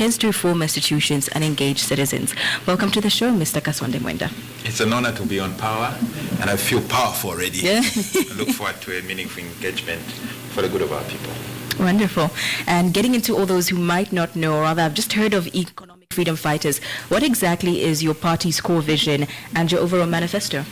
intends to reform institutions and engage citizens. Welcome to the show, Mr. Kasonde Mwenda. It's an honor to be on Power, and I feel powerful already. Yeah. I look forward to a meaningful engagement for the good of our people. Wonderful. And getting into all those who might not know, or rather have just heard of economic freedom fighters, what exactly is your party's core vision and your overall manifesto?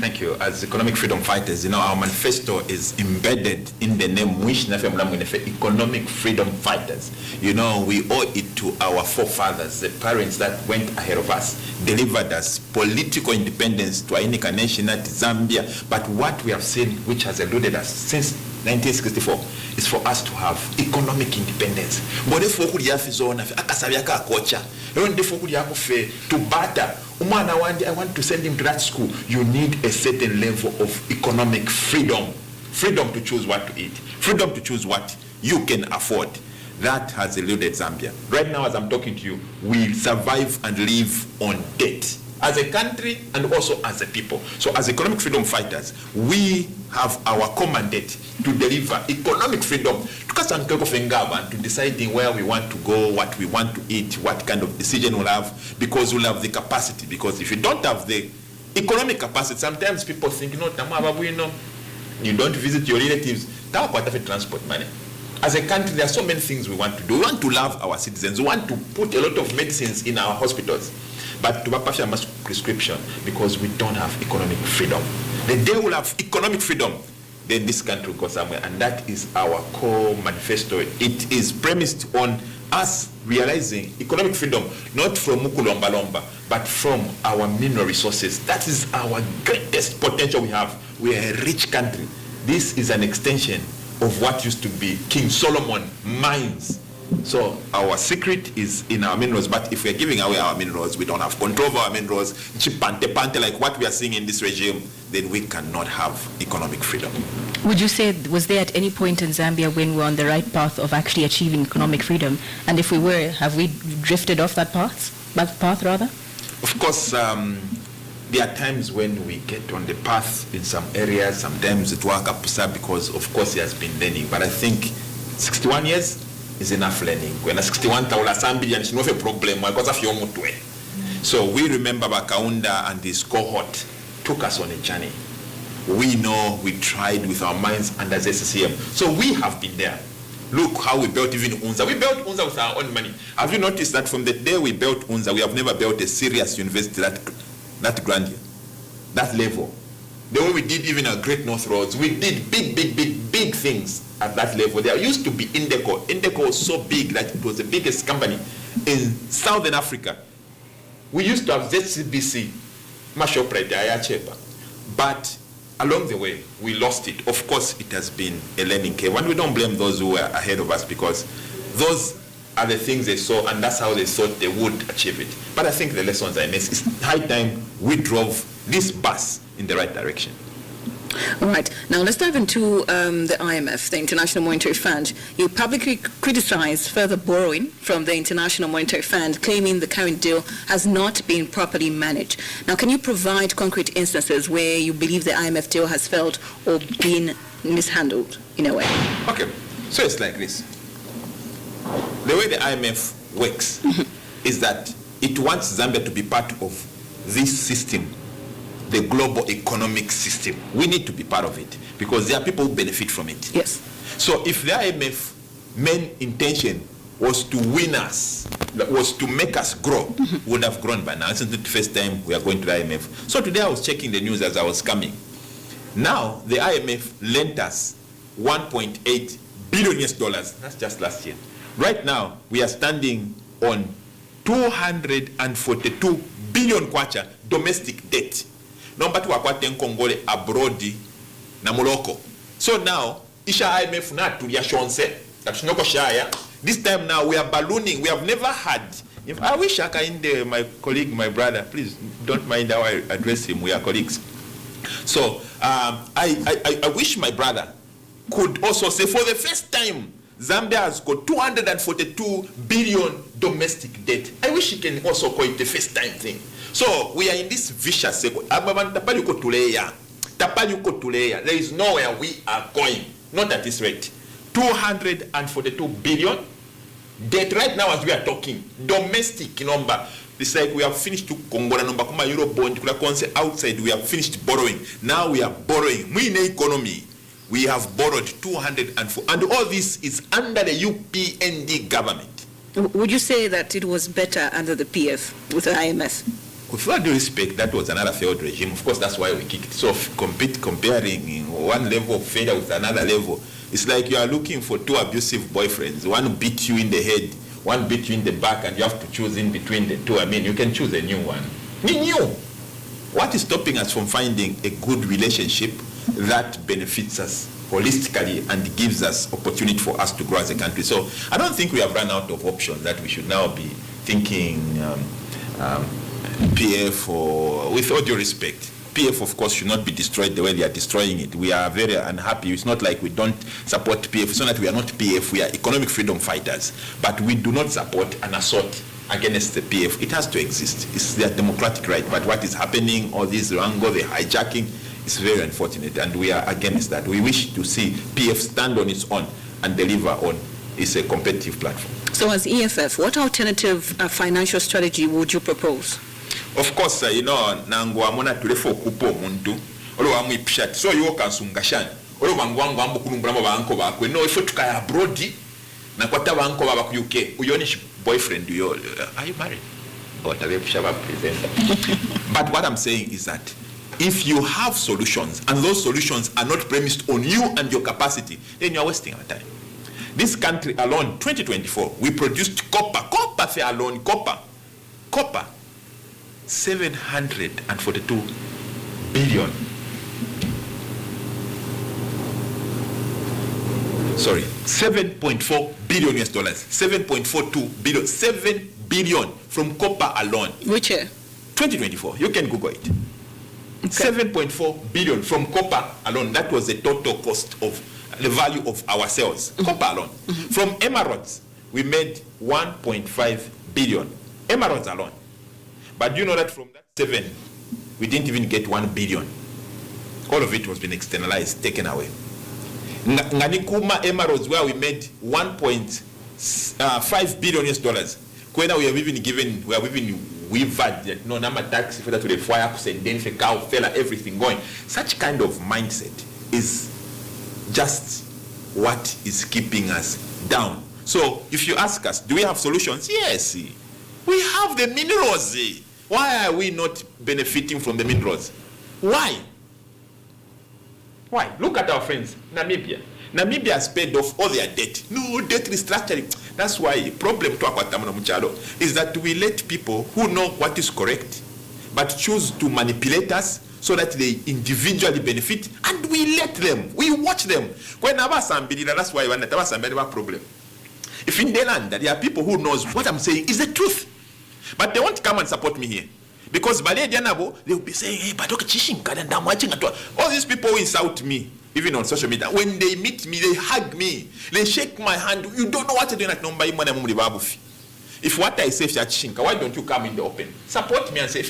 Thank you. As economic freedom fighters, our manifesto is embedded in the name which economic freedom fighters. We owe it to our forefathers, the parents that went ahead of us, delivered us political independence to our nation at Zambia. But what we have seen, which has eluded us since 1964, is for us to have economic independence. To barter. I want to send him to that school. You need a certain level of economic freedom. Freedom to choose what to eat. Freedom to choose what you can afford. That has eluded Zambia. Right now, as I'm talking to you, we survive and live on debt. As a country and also as a people. So as economic freedom fighters, we have our mandate to deliver economic freedom to deciding where we want to go, what we want to eat, what kind of decision we'll have, because we'll have the capacity. Because if you don't have the economic capacity, sometimes people think, you don't visit your relatives, transport money. As a country, there are so many things we want to do. We want to love our citizens. We want to put a lot of medicines in our hospitals. But to have a prescription because we don't have economic freedom. The day we'll have economic freedom, then this country will go somewhere. And that is our core manifesto. It is premised on us realizing economic freedom, not from Mukulomba Lomba, but from our mineral resources. That is our greatest potential we have. We are a rich country. This is an extension of what used to be King Solomon mines. So our secret is in our minerals, but if we're giving away our minerals, we don't have control over our minerals, pante like what we are seeing in this regime, then we cannot have economic freedom. Would you say, was there at any point in Zambia when we're on the right path of actually achieving economic freedom? And if we were, have we drifted off that path rather? Of course, there are times when we get on the path in some areas, sometimes it works up because of course he has been learning, but I think 61 years is enough learning. When 61 Zambia no problem because of your mutwe. So we remember Bakaunda and his cohort took us on a journey. We know we tried with our minds and as SCM. So we have been there. Look how we built even UNZA. We built UNZA with our own money. Have you noticed that from the day we built UNZA, we have never built a serious university that grandeur, that level. The way we did even our Great North Roads, we did big things at that level. There used to be Indeco. Indeco was so big that it was the biggest company in Southern Africa. We used to have ZCBC, but along the way, we lost it. Of course, it has been a learning curve. And we don't blame those who were ahead of us because those are the things they saw and that's how they thought they would achieve it. But I think the lessons I missed. It's high time we drove this bus in the right direction. All right. Now let's dive into the IMF, the International Monetary Fund. You publicly criticized further borrowing from the International Monetary Fund, claiming the current deal has not been properly managed. Now, can you provide concrete instances where you believe the IMF deal has failed or been mishandled in a way? Okay. So it's like this. The way the IMF works is that it wants Zambia to be part of this system, the global economic system. We need to be part of it because there are people who benefit from it. Yes. So if the IMF main intention was to win us, was to make us grow, we would have grown by now. It's not the first time we are going to the IMF. So today I was checking the news as I was coming. Now the IMF lent us $1.8 billion. That's just last year. Right now we are standing on 242 billion kwacha domestic debt. Number two, Kongole abroad na Morocco. So now, Isha IMF na tulia shonse. This time now we are ballooning. We have never had. If I wish I can, my colleague, my brother, please don't mind how I address him. We are colleagues. So I wish my brother could also say for the first time, Zambia has got 242 billion domestic debt. I wish he can also call it the first time thing. So we are in this vicious cycle. There is nowhere we are going. Not at this rate. 242 billion Debt right now as we are talking, domestic number. It's like we have finished to Congo number, kuma euro bond, outside we have finished borrowing. Now we are borrowing. We in the economy, we have borrowed 204, and all this is under the UPND government. Would you say that it was better under the PF with the IMF? With all due respect, that was another failed regime. Of course, that's why we kicked. So comparing one level of failure with another level, it's like you are looking for two abusive boyfriends. One beat you in the head, one beat you in the back, and you have to choose in between the two. I mean, you can choose a new one. New. What is stopping us from finding a good relationship that benefits us holistically and gives us opportunity for us to grow as a country? So I don't think we have run out of options that we should now be thinking PF, or with all due respect, PF of course should not be destroyed the way they are destroying it. We are very unhappy. It's not like we don't support PF. It's not that we are not PF. We are economic freedom fighters, but we do not support an assault against the PF. It has to exist. It's their democratic right. But what is happening, all this rango, the hijacking, is very unfortunate, and we are against that. We wish to see PF stand on its own and deliver on its a competitive platform. So as EFF, what alternative financial strategy would you propose? Of course, nangu amona tulefo kupo muntu olo wamwe pishat so yo kansunga shani olo wangwangu ambu kulumbulamo banko bakwe no ifo tukaya abroad na kwata banko baba ku UK uyonish boyfriend yo are you married or tabe pishaba presenter. But what I'm saying is that if you have solutions and those solutions are not premised on you and your capacity, then you are wasting our time. This country alone, 2024, we produced copper fair alone, copper 742 billion. Sorry, 7.4 billion US dollars. 7.42 billion. 7 billion from copper alone. Which year? 2024. You can Google it. Okay. 7.4 billion from copper alone. That was the total cost of the value of our sales. Copper alone. From emeralds, we made 1.5 billion. Emeralds alone. But you know that from that 7, we didn't even get 1 billion. All of it was been externalized, taken away. Nganikuma emeralds, where we made 1.5 billion US dollars. When we have even given, we have even weavered no number tax for that to the fire, and then for cow, fella, everything going. Such kind of mindset is just what is keeping us down. So if you ask us, do we have solutions? Yes, we have the minerals. Why are we not benefiting from the minerals? Why? Look at our friends, Namibia. Namibia has paid off all their debt. No debt restructuring. That's why the problem is that we let people who know what is correct, but choose to manipulate us so that they individually benefit, and we let them. We watch them. That's why we have a problem. If in the land there are people who knows what I'm saying is the truth, but they won't come and support me here. Because they'll be saying, hey, but all these people who insult me, even on social media, when they meet me, they hug me, they shake my hand. You don't know what to do. If what I say, why don't you come in the open? Support me and say,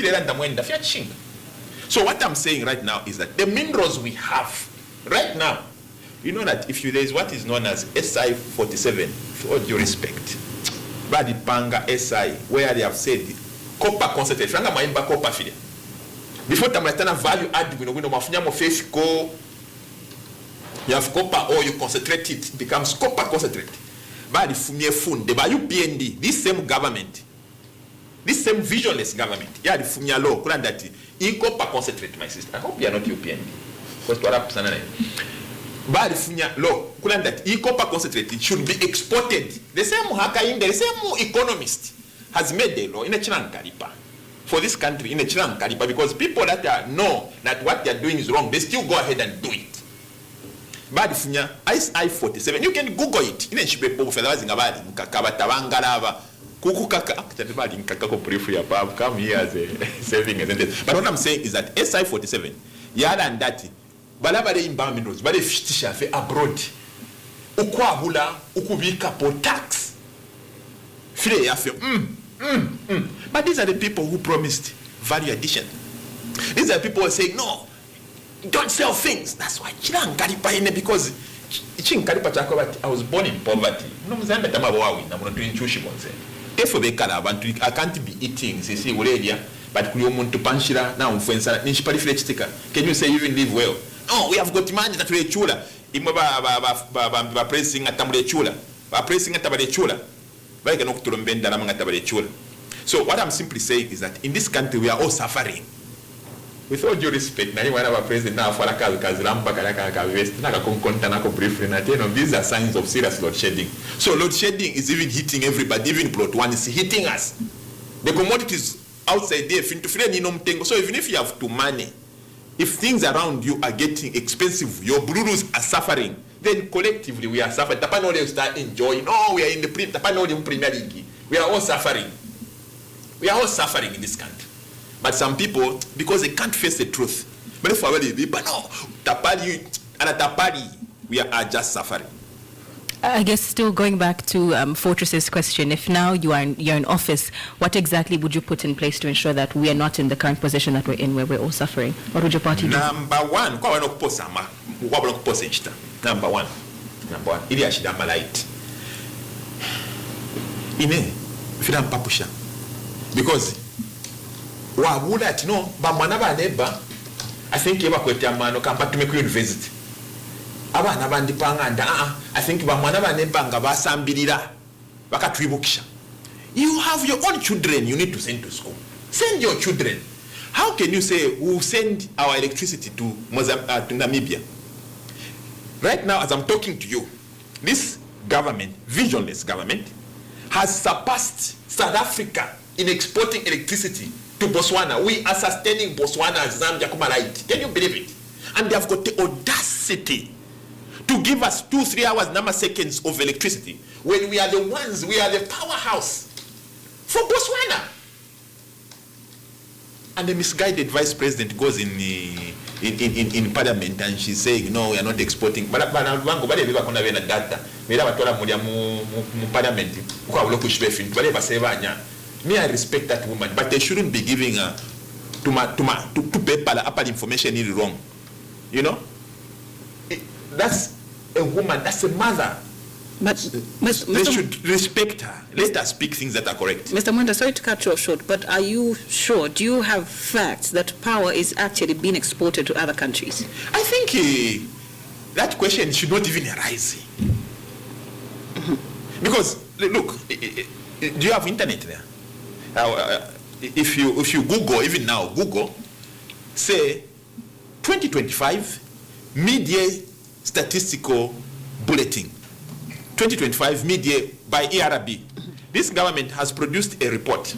so what I'm saying right now is that the minerals we have right now, you know that if there is what is known as SI 47, with all due respect, Badipanga SI, where they have said copper concentrate, franga maimba copper filia. Before tamatana value add, you have copper or you concentrate it becomes copper concentrate. But if you the UPND, this same government, this same visionless government, yeah, the Fumia law, that copper concentrate, my sister. I hope you are not UPND. Because what happened? But the law, that copper concentrate, it should be exported. The same Hakainde, the same economist has made the law in a Chilan Karipa for this country in a Chilan Karipa, because people that know that what they are doing is wrong, they still go ahead and do it. But ISI 47, you can Google it. In a ship for the come here as a saving. But what I'm saying is that SI 47, yada and that, balabade imba minerals, but if shafe abroad, ukwahula, ukubika po tax. But these are the people who promised value addition. These are people who say, no, don't sell things. That's why because I was born in poverty. No Zambia tamabawi na muno tuinchushi bonze. Efo bekala abantu I can't be eating sisi uledia but kuli omuntu panshira na umfensa ninshipali file chitika. Can you say you even live well? No, we have got money that we chula. Imwe ba pressing atamule chula. Ba pressing atabale chula. Ba ikano kutulombenda na ngatabale chula. So what I'm simply saying is that in this country we are all suffering. With all due respect, na one of our president now for kaziramba kalaka vest na konkonta na ko briefly na these are signs of serious load shedding. So load shedding is even hitting everybody, even plot one is hitting us. The commodities outside there so even if you have to money, if things around you are getting expensive, your burus are suffering, then collectively we are suffering. Tapanoli start enjoying. Oh, we are in the Tapanoli Premier League. We are all suffering. We are all suffering in this country. But some people, because they can't face the truth, but no, tapali, we are just suffering. I guess still going back to Fortrace's question, if now you're in office, what exactly would you put in place to ensure that we are not in the current position that we're in, where we're all suffering? What would your party do? Number one, ili ashida malait. Ine, fidam papusha. Because wabula ati no bamwana baneba I think yeba kwete amano kamba tumeku university abana bandipanganda I think bamwana baneba nga basambirira bakatwibukisha. You have your own children you need to send to school. Send your children. How can you say we'll send our electricity to to Namibia? Right now as I'm talking to you, this government, visionless government, has surpassed South Africa in exporting electricity to Botswana. We are sustaining Botswana, Zambia, Kumalait. Can you believe it? And they have got the audacity to give us 2-3 hours, number seconds of electricity when we are the ones, we are the powerhouse for Botswana. And the misguided vice president goes in parliament and she's saying, no, we are not exporting. But data. Me, I respect that woman, but they shouldn't be giving her to people information wrong. You know? That's a woman, that's a mother. But they should respect her. Let her speak things that are correct. Mr. Mwenda, sorry to cut you off short, but are you sure? Do you have facts that power is actually being exported to other countries? I think that question should not even arise. Because, look, do you have internet there? If you Google, even now, Google, say 2025 Media Statistical Bulletin. 2025 Media by ERB. This government has produced a report,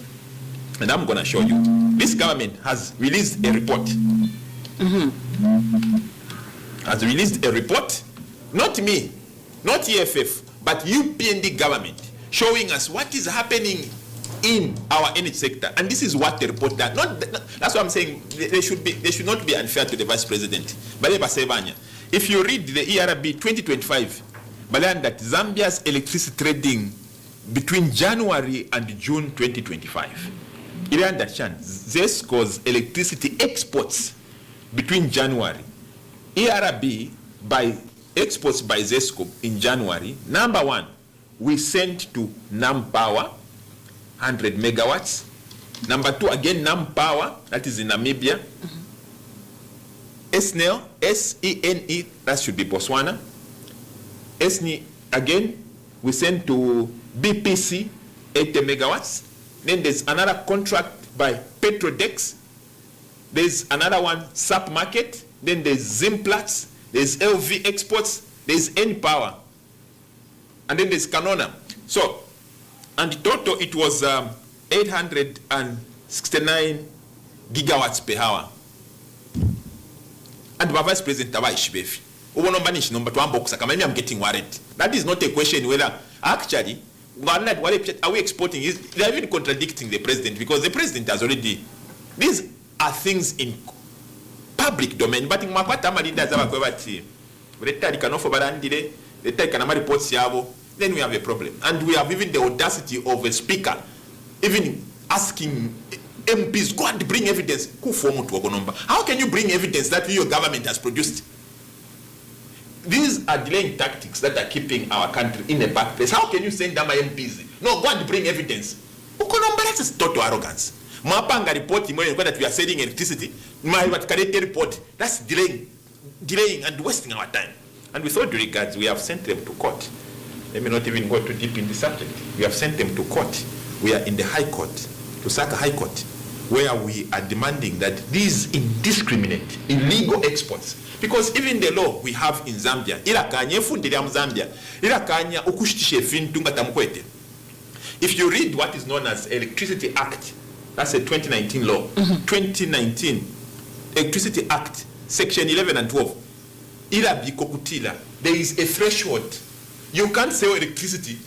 and I'm going to show you. This government has released a report. Has released a report, not me, not EFF, but UPND government, showing us what is happening in our energy sector. And this is what the report does. That's what I'm saying. They should not be unfair to the vice president. If you read the ERB 2025, that Zambia's electricity trading between January and June 2025. You understand? ZESCO's electricity exports between January. ERB by exports by ZESCO in January. Number one, we sent to NAM Power, 100 megawatts. Number two, again, NAM Power, that is in Namibia. SNEL, S-E-N-E, that should be Botswana. SNE, again, we send to BPC, 80 megawatts. Then there's another contract by Petrodex. There's another one, SAP Market. Then there's Zimplats. There's LV Exports. There's N-Power. And then there's Canona. So, and total it was 869 gigawatts per hour. And the vice president, I'm getting worried. That is not a question whether actually are we exporting. They are even contradicting the president because the president has already. These are things in public domain. But in Makwata then we have a problem. And we have even the audacity of a speaker even asking MPs, go and bring evidence. How can you bring evidence that your government has produced? These these are delaying tactics that are keeping our country in a bad place. How can you send them MPs? No, go and bring evidence. That is total arrogance. Mapanga report that we are selling electricity. My report, that's delaying and wasting our time. And with all due regards, we have sent them to court. Let me not even go too deep in the subject. We have sent them to court. We are in the High Court, Lusaka High Court, where we are demanding that these indiscriminate, illegal exports, because even the law we have in Zambia, if you read what is known as Electricity Act, that's a 2019 law, 2019 Electricity Act, Section 11 and 12, there is a threshold. You can't sell electricity.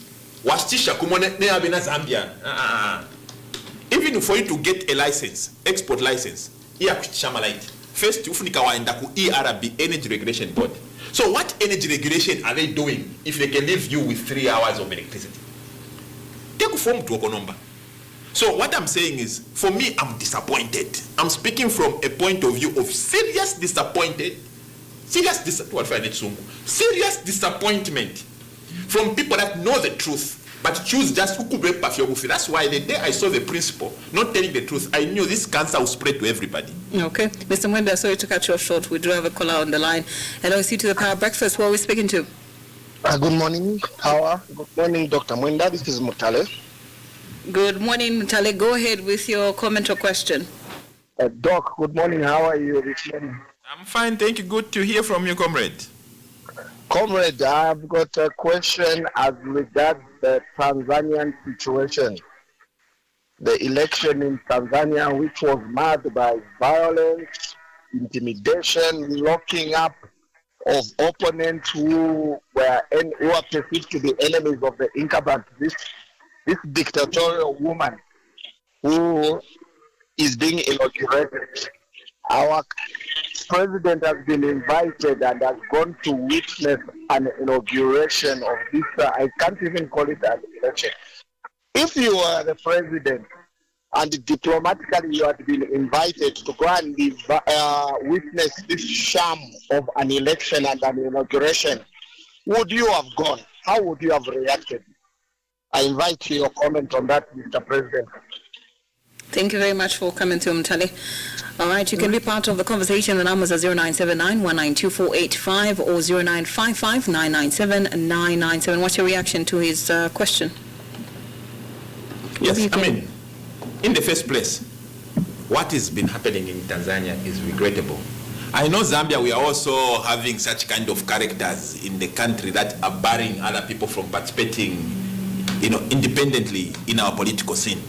Even for you to get a license, export license, first you waenda ku ERB, Energy Regulation Board. So what energy regulation are they doing if they can leave you with 3 hours of electricity? Take form to number. So what I'm saying is, for me, I'm disappointed. I'm speaking from a point of view of serious disappointment from people that know the truth but choose just who. That's why the day I saw the principal not telling the truth, I knew this cancer will spread to everybody. Okay. Mr. Mwenda, sorry to cut you off short. We do have a caller on the line. Hello, see to the Power Breakfast. Who are we speaking to? Good morning, Power. Good morning, Dr. Mwenda. This is Mutale. Good morning, Mutale. Go ahead with your comment or question. Doc, good morning. How are you this morning? I'm fine, thank you. Good to hear from you, comrade. Comrade, I've got a question as regards the Tanzanian situation. The election in Tanzania, which was marked by violence, intimidation, locking up of opponents who are perceived to be enemies of the incumbent. This dictatorial woman who is being inaugurated. Our president has been invited and has gone to witness an inauguration of this. I can't even call it an election. If you are the president and diplomatically you had been invited to go and witness this sham of an election and an inauguration, would you have gone? How would you have reacted? I invite your comment on that, Mr. President. Thank you very much for coming to Mtali. All right, you can be part of the conversation. The numbers are 0979-192-485 or 0955-997-997. What's your reaction to his question? Yes, I mean, in the first place, what has been happening in Tanzania is regrettable. I know Zambia, we are also having such kind of characters in the country that are barring other people from participating, independently in our political scene.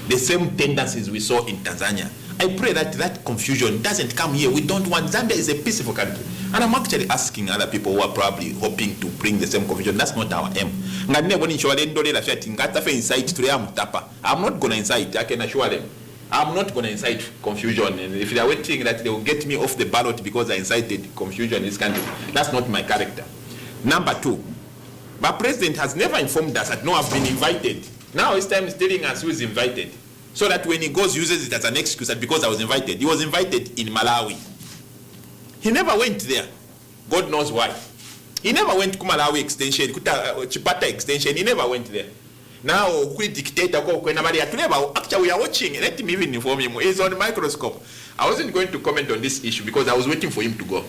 The same tendencies we saw in Tanzania. I pray that confusion doesn't come here. We don't want. Zambia is a peaceful country. And I'm actually asking other people who are probably hoping to bring the same confusion. That's not our aim. I'm not going to incite. I can assure them. I'm not going to incite confusion. And if they are waiting that they will get me off the ballot because I incited confusion in this country, that's not my character. Number two, my president has never informed us that no, I've been invited. Now it's time he's telling us who is invited. So that when he goes, uses it as an excuse that because I was invited. He was invited in Malawi. He never went there. God knows why. He never went to Malawi extension, Chipata extension. He never went there. Now, dictator, actually we are watching. Let him even inform him. He's on the microscope. I wasn't going to comment on this issue because I was waiting for him to go.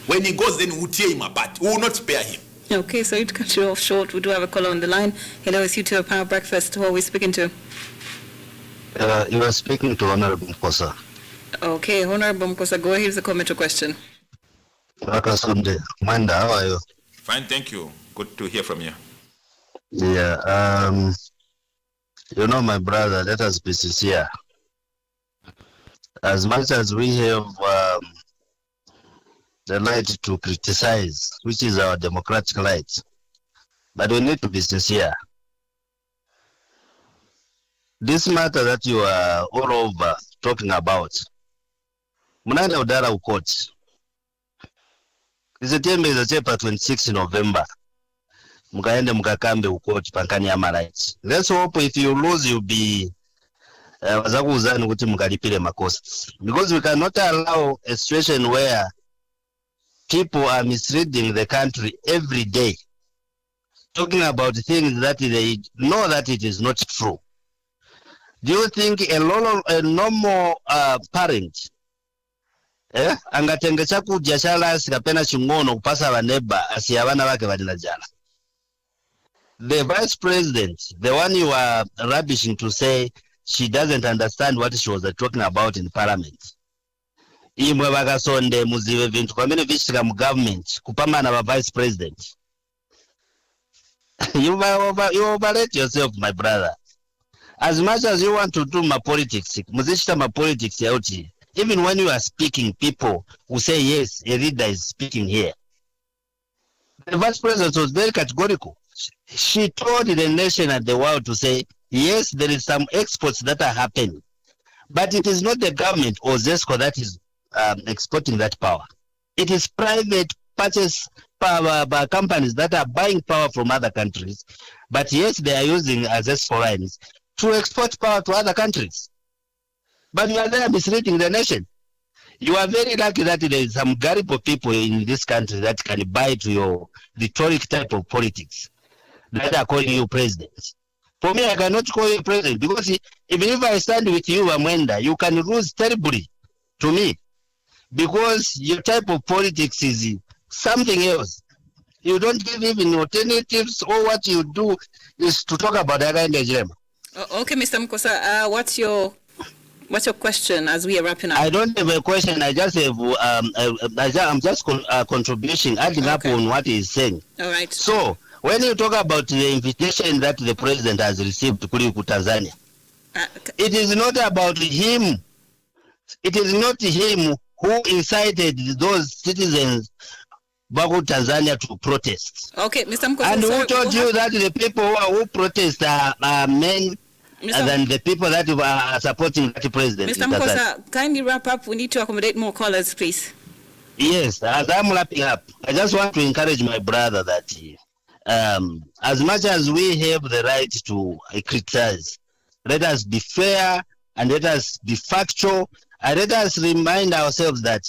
When he goes, then we'll tear him apart. We will not spare him. Okay, so to cut you off short, we do have a caller on the line. Hello, it's you to a Power Breakfast. Who are we speaking to? You are speaking to Honorable Mkosa. Okay, Honorable Mkosa, go ahead with the comment or question. Kasonde Mwenda, how are you? Fine, thank you. Good to hear from you. Yeah, my brother, let us be sincere. As much as we have the right to criticize, which is our democratic right, but we need to be sincere. This matter that you are all over talking about, Munanda Udara Ukot, is a term is a chapter 26 November. Mukaende mukakambe ukoti pankani ya rights. Let's hope if you lose you'll be because we cannot allow a situation where people are misleading the country every day, talking about things that they know that it is not true. Do you think a normal parent angatenge chakudya chalasi kapena ching'ono kupasa vaneba asiya vana vake vali na jala? The vice president, the one you are rubbishing to say she doesn't understand what she was talking about in parliament. Imwe vakasonde muzive vintu pamene vichitika mu government kupamana va vice president. You overrate yourself, my brother. As much as you want to do my politics, muzichita my politics yauti. Even when you are speaking, people will say, yes, a leader is speaking here. The vice president was very categorical. She told the nation and the world to say, yes, there is some exports that are happening, but it is not the government or ZESCO that is exporting that power. It is private purchase power by companies that are buying power from other countries, but yes, they are using ZESCO lines to export power to other countries. But you are there misleading the nation. You are very lucky that there is some gullible people in this country that can buy to your rhetoric type of politics that are calling you president. For me, I cannot call you president because even if I stand with you, Mwenda, you can lose terribly to me because your type of politics is something else. You don't give even alternatives. Or what you do is to talk about Agenda. Okay, Mr. Mkosa, what's your question as we are wrapping up? I don't have a question. I just have I'm just contribution, adding up on what he's saying. All right. So when you talk about the invitation that the president has received to Tanzania, it is not about him. It is not him who incited those citizens back to Tanzania to protest. Okay, Mr. Mkosa. And who told you that the people who protest are men than the people that are supporting the president? Mr. Mkosa, kindly wrap up. We need to accommodate more callers, please. Yes, as I'm wrapping up, I just want to encourage my brother that as much as we have the right to criticize, let us be fair and let us be factual and let us remind ourselves that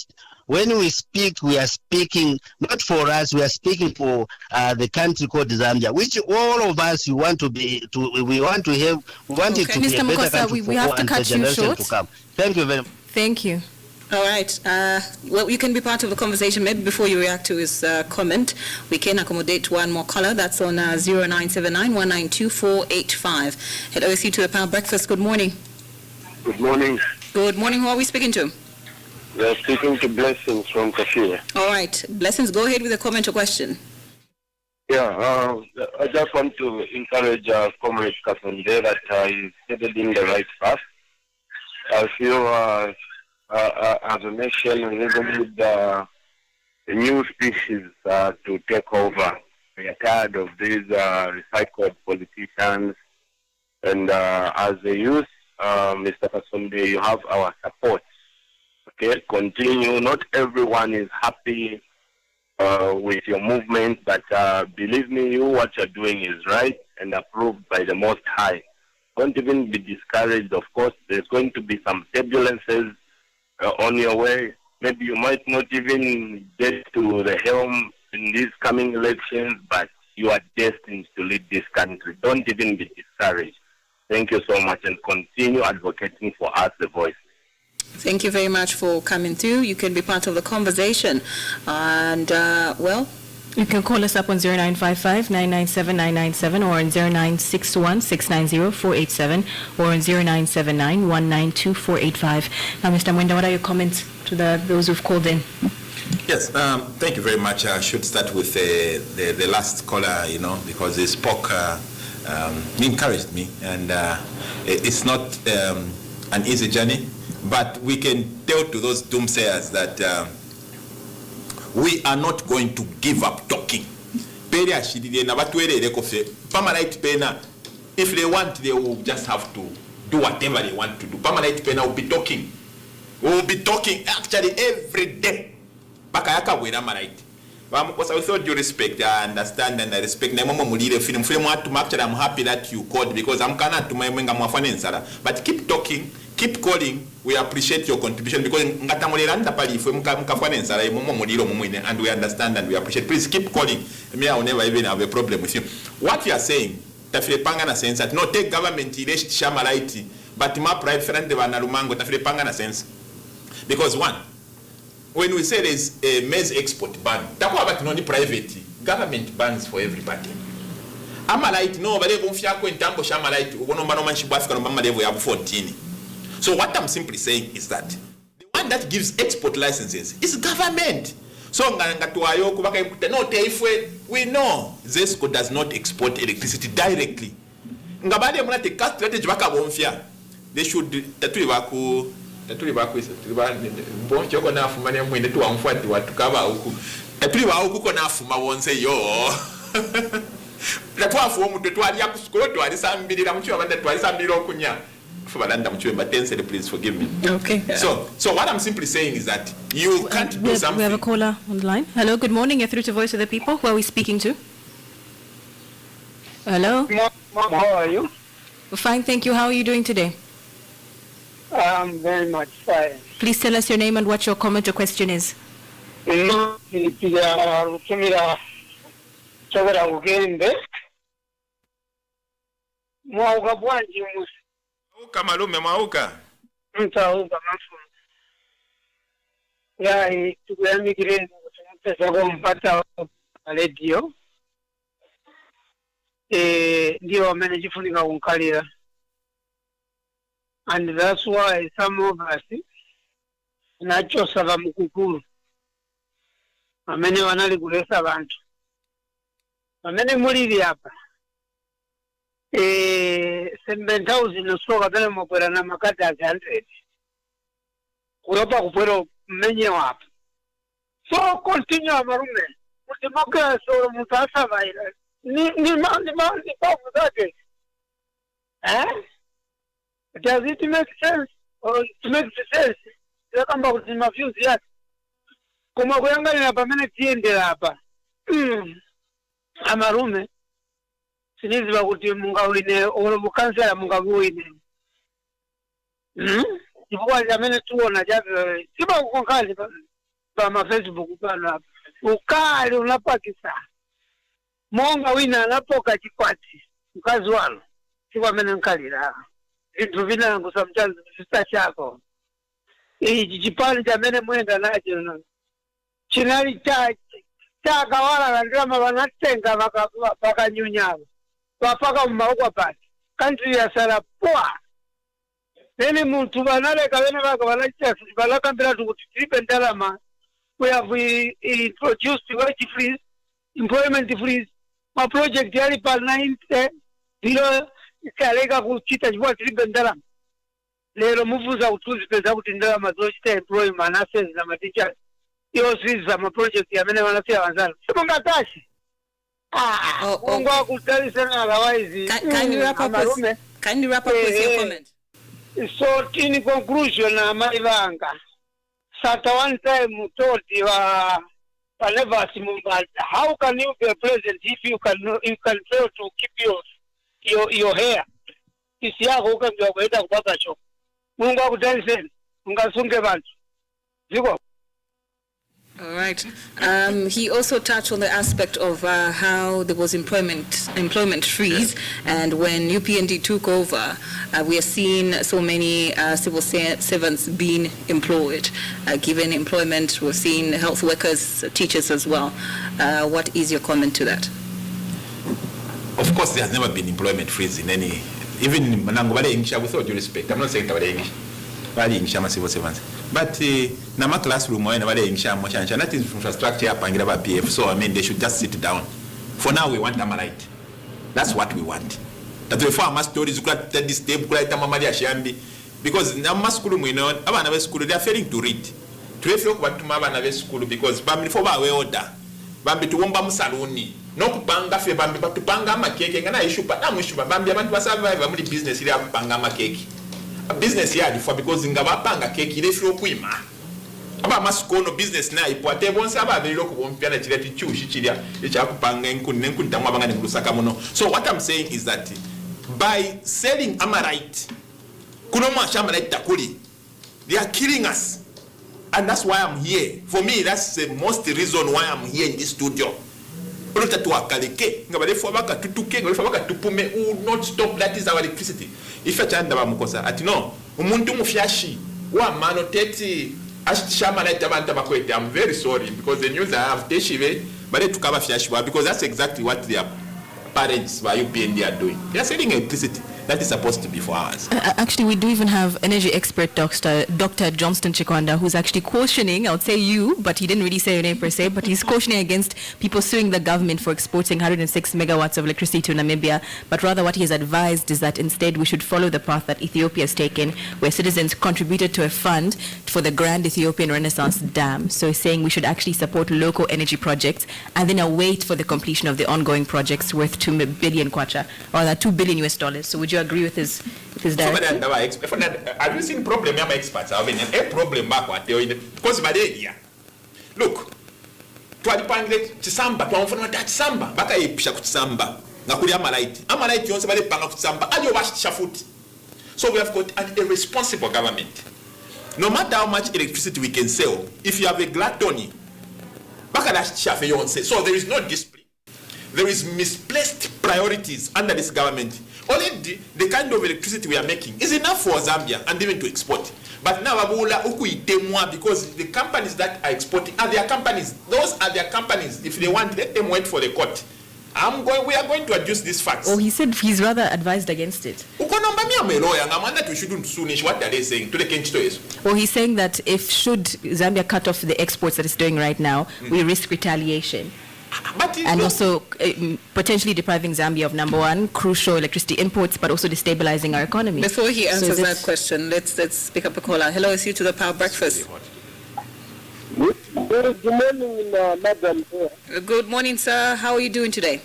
when we speak, we are speaking not for us, we are speaking for the country called Zambia, which all of us we want to be, we want to have, we want it to be a better country for all and the generation to come. Thank you very much. Thank you. All right. Well, you can be part of the conversation. Maybe before you react to his comment, we can accommodate one more caller. That's on 0979-192-485. Hello, you to the Power Breakfast. Good morning. Good morning. Good morning. Who are we speaking to? We are speaking to Blessings from Kashia. All right. Blessings, go ahead with a comment or question. Yeah, I just want to encourage Comrade Kasonde that he's headed in the right path. I feel as a nation, we need a new species to take over. We are tired of these recycled politicians. And as a youth, Mr. Kasonde, you have our support. Okay, continue. Not everyone is happy with your movement, but believe me, what you're doing is right and approved by the Most High. Don't even be discouraged. Of course, there's going to be some turbulences on your way. Maybe you might not even get to the helm in these coming elections, but you are destined to lead this country. Don't even be discouraged. Thank you so much, and continue advocating for us, the voice. Thank you very much for coming through. You can be part of the conversation. And, well, you can call us up on 0955-997-997 or on 0961-690-487 or on 0979-192-485. Now, Mr. Mwenda, what are your comments to those who've called in? Yes, thank you very much. I should start with the last caller, because he spoke, he encouraged me, and it's not an easy journey, but we can tell to those doomsayers that we are not going to give up talking. If they want, they will just have to do whatever they want to do. Will be talking. We will be talking actually every day. with all due respect, I understand and I respect. I'm happy that you called because I'm cannot to my but keep talking, keep calling. We appreciate your contribution because and we understand and we appreciate. Please keep calling. Me, I will never even have a problem with you. What you are saying, tafile sense that no take government election shamalaiti, but my private friend Lumango tafile sense. Because one, when we say there's a maize export ban, that's about no private government bans for everybody. Amalite no, but they won't fiako in Tambo Shamalite, one man Shibafka and Mama Devo have 14. So what I'm simply saying is that the one that gives export licenses is government. So we know Zesco does not export electricity directly. They should please forgive me. Okay. So what I'm simply saying is that you can't do something. We have a caller on the line. Hello, good morning. You're through to Voice of the People. Who are we speaking to? Hello. Mom, how are you? Fine, thank you. How are you doing today? I'm very much fine. Please tell us your name and what your comment or question is. Malume Mauka. Yeah, tukuyamikire kumpata radio. Ndio amenejifunika kunkalira. And that's why some of us nachosava mukukuru. Amene wanali kulesa bantu. Amene muliri hapa. 7,000 nosoka pele mwakwera na makati ya 100. Kuropa kupwero mmenye wapu. So continue marume. Mutimoka so mutasa vaila. Ni pafu zake. Does it make sense? Or to make sense? Yakamba kutima views yake. Kuma kuyangali na pamene tiende hapa. Amarume. Sinizi bakuti mungawine olobukansela mungawine. Ibuwa jamene tuona jabe siba kukonkali pa ma Facebook pana ukali unapakisa. Monga wina anapoka chikwati mkazi walo. Siba mene nkalira. Vitu vina ngusamchazi sista chako. Jipani jamene mwenda nacho. Chinali chaka wala na ndirama wanatenga waka nyunyama. Wapaka mmaukwa pati. Country ya Sarapoa. Nene muntu banale kawene waka wanachasi. Balaka mbila tukutiripe ndalama. We have introduced wage freeze, employment freeze. Ma project yali pa 90. Dilo ikalega kuchita jibwa tiripe ndalama. Lero mufuza utuzi peza kuti ndalama zochita employment assets na maticha. Iyo freeze za ma project ya mene wanafia wanzana. Sipunga tashi. Can you wrap up with your comment? So in conclusion, Marivanga, Sata one time told you how can you be a president if you can fail to keep your hair? Is who can go away to Bagacho? Munga Udansen, Munga Sungevan. All right. He also touched on the aspect of how there was employment freeze, and when UPND took over, we are seeing so many civil servants being employed, given employment. We're seeing health workers, teachers as well. What is your comment to that? Of course, there has never been employment freeze in any, even in Manangwale English, with all due respect. I'm not saying about English. Civil servants. But nama classroom that is infrastructure PF. So I mean they should just sit down. For now we want Amalite. That's what we want. That we form stories this table because nama school we know abana school they are failing to read. To if you want to mabana school because bambi for we order. Bambi to womba musaluni. No kupanga fe bambi but to panga makeke ngana issue but na mushu bambi abantu basurvive amuli business ile panga makeke. A business yard for because ngabapanga keki ile fio kuima aba masikono business na ipoate bonse aba abiriro kubompya na kireti cyushi kirya ekyakupanga enkuni tamwa bangane kulusaka muno. So what I'm saying is that by selling Amarite kuno mwasha Amarite takuli, they are killing us, and that's why I'm here. For me, that's the most reason why I'm here in this studio. Ngabale fobaka tutuke ngabale fobaka tupume will not stop. That is our electricity. If achanda bamukosa ati no umuntu mufyashi wa mano teti ashama na tabanta bakwete. I'm very sorry because the news I have teshive but they tukaba fyashi because that's exactly what their parents by UPND are doing. They are selling electricity that is supposed to be for ours. Actually, we do even have energy expert Dr. Johnston Chikwanda, who's actually cautioning, I would say you, but he didn't really say your name per se, but he's cautioning against people suing the government for exporting 106 megawatts of electricity to Namibia, but rather what he has advised is that instead we should follow the path that Ethiopia has taken, where citizens contributed to a fund for the Grand Ethiopian Renaissance Dam. So he's saying we should actually support local energy projects and then await for the completion of the ongoing projects worth 2 billion kwacha, or that $2 billion US. So would you agree with his direction? Have you seen problem? I'm experts having a problem back what they because by the idea. Look, twalipangile chisamba twamfuna chisamba baka yipisha kuchisamba ngakuli Amarite yonse bale panga kuchisamba ajo bashisha futi. So we have got a responsible government. No matter how much electricity we can sell, if you have a gluttony, baka dashisha fe yonse. So there is no discipline. There is misplaced priorities under this government. Already, the kind of electricity we are making is enough for Zambia and even to export. But now, because the companies that are exporting are their companies. Those are their companies. If they want, let them wait for the court. We are going to adjust these facts. Oh, he said he's rather advised against it. We shouldn't soonish what are they saying to the Kenchitoes. Well, he's saying that if should Zambia cut off the exports that it's doing right now, we risk retaliation. And also potentially depriving Zambia of number one, crucial electricity imports, but also destabilizing our economy. Before he answers that question, let's pick up a caller. Hello, it's you to the Power Breakfast. Good morning, madam. Good morning, sir. How are you doing today?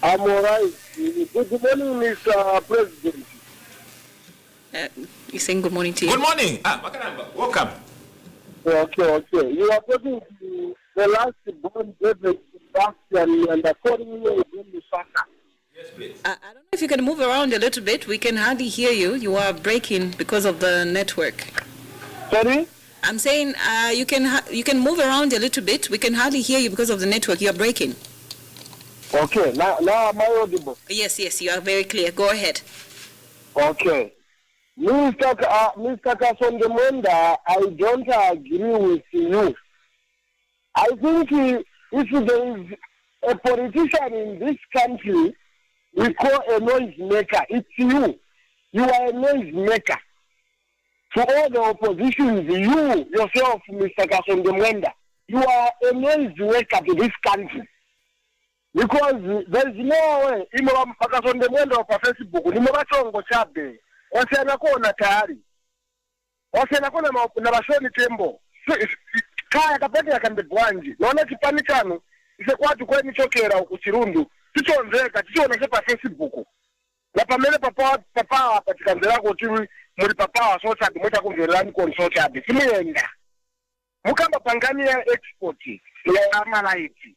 I'm all right. Good morning, Mr. President. You're saying good morning to you? Good morning. Welcome. Okay. You are talking to the last born baby and according to Sakala. Yes, please. I don't know if you can move around a little bit. We can hardly hear you. You are breaking because of the network. Sorry? I'm saying you can move around a little bit. We can hardly hear you because of the network. You are breaking. Okay. Now am I audible? Yes, you are very clear. Go ahead. Okay. Mr. Kasonde Mwenda, I don't agree with you. I think if there is a politician in this country we call a noise maker, it's you. You are a noise maker. To all the oppositions, you yourself, Mr. Kasonde Mwenda, you are a noise maker to this country. Because there is no way, Kasonde Mwenda of Facebook, Nimobachongo Chabe, Osenakona Tari, Osenakona Nabashoni Tembo. Kaya kapete akambe Wanji. Naona kipani chano, ise kwatu kweni chokera ukuchirundu. Tichonzeka, tichoneke pa Facebook. Na pamele papa patikandela kutiwi, muri papa wa sochabi, mweta kungerani kwa sochabi. Timienda. Mukamba pangani ya export, ya Amarite.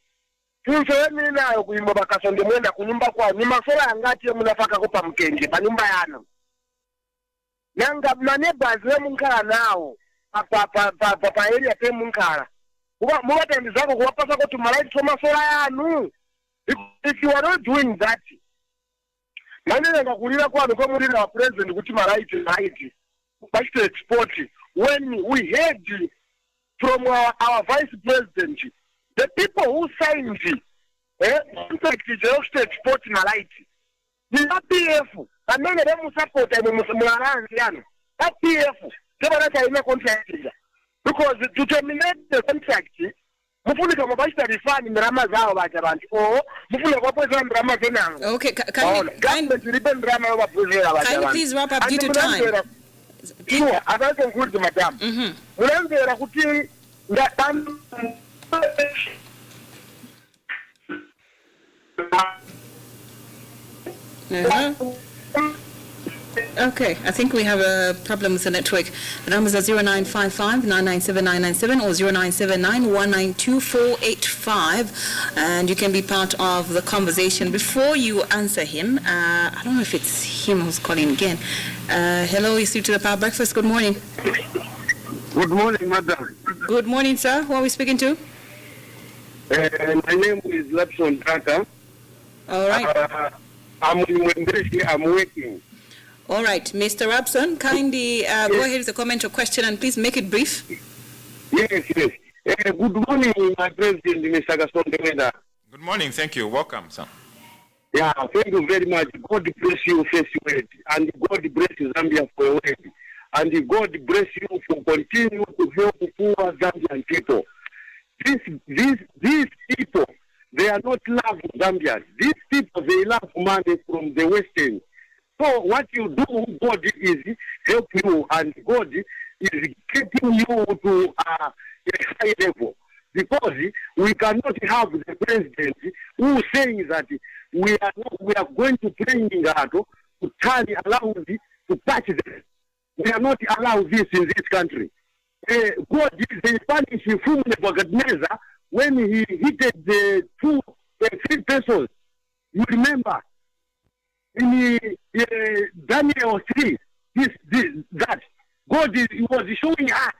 Tichonemi na kuimba Kasonde Mwenda kunyumba kwa, ni masola angati ya munafaka kupa mkenje, pa nyumba yana. Nanga maneba zwe munkara nao. Papa area te munkara. Muba tendi zako kuwapasa kwa tumalaiti soma sola yanu. If you are not doing that, nani ngakulira kwa niko mulina wa president kuti malaiti right. Bashite export. When we heard from our vice president, the people who signed contract to export malaiti. The PF, and many of them support them PF. Because to terminate the contract, Mufunika mabashita refund ndrama zao bacha bantu. Mufunika kwa pesa ndrama zenangu. Okay, can you please wrap up due to time? Sure, I can conclude, madam. Munanzera kuti Okay, I think we have a problem with the network. The numbers are 0955 997 997 or 0979 192 485, and you can be part of the conversation. Before you answer him, I don't know if it's him who's calling again. Hello, you're through to the Power Breakfast. Good morning. Good morning, madam. Good morning, sir. Who are we speaking to? My name is Lapson Tata. All right. I'm in Wendeshi, I'm working. All right, Mr. Rabson, kindly go ahead with the comment or question, and please make it brief. Yes. Good morning, my president, Mr. Kasonde Mwenda. Good morning. Thank you. Welcome, sir. Yeah, thank you very much. God bless you, first word, and God bless Zambia for your word, and God bless you for continue to help poor Zambian people. These people, they are not love Zambians. These people, they love money from the Western. So what you do, God is help you, and God is getting you to a high level. Because we cannot have the president who is saying that we are going to train to turn around to touch them. We are not allowed this in this country. God is punishing from Nebuchadnezzar when he hit the three persons. You remember in Daniel 3, that God was showing us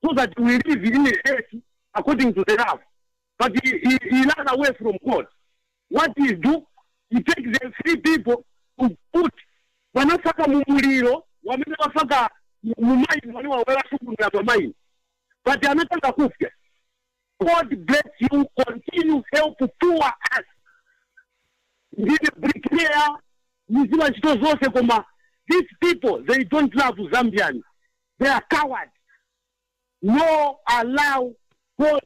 so that we live in the earth according to the love. But he ran away from God. What he do? He takes the three people to put wanafaka mumuliro, wamenafaka mumaini, waniwawela suku na mamaini. But anataka kufya. God bless you, continue help poor us. These people, they don't love Zambians. They are cowards. No allow God